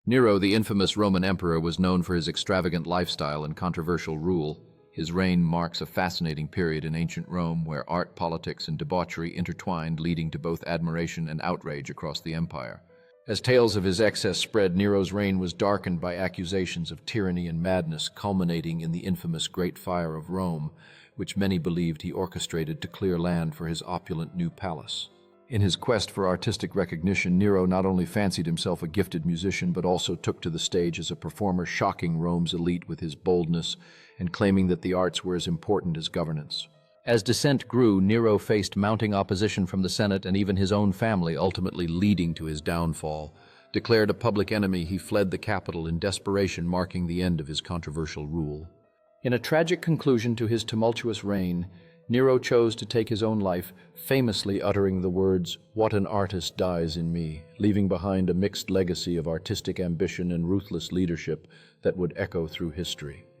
Nero, the infamous Roman emperor, was known for his extravagant lifestyle and controversial rule. His reign marks a fascinating period in ancient Rome where art, politics, and debauchery intertwined, leading to both admiration and outrage across the empire. As tales of his excess spread, Nero's reign was darkened by accusations of tyranny and madness, culminating in the infamous Great Fire of Rome, which many believed he orchestrated to clear land for his opulent new palace. In his quest for artistic recognition, Nero not only fancied himself a gifted musician, but also took to the stage as a performer, shocking Rome's elite with his boldness and claiming that the arts were as important as governance. As dissent grew, Nero faced mounting opposition from the Senate and even his own family, ultimately leading to his downfall. Declared a public enemy, he fled the capital in desperation, marking the end of his controversial rule. In a tragic conclusion to his tumultuous reign, Nero chose to take his own life, famously uttering the words, "What an artist dies in me," leaving behind a mixed legacy of artistic ambition and ruthless leadership that would echo through history.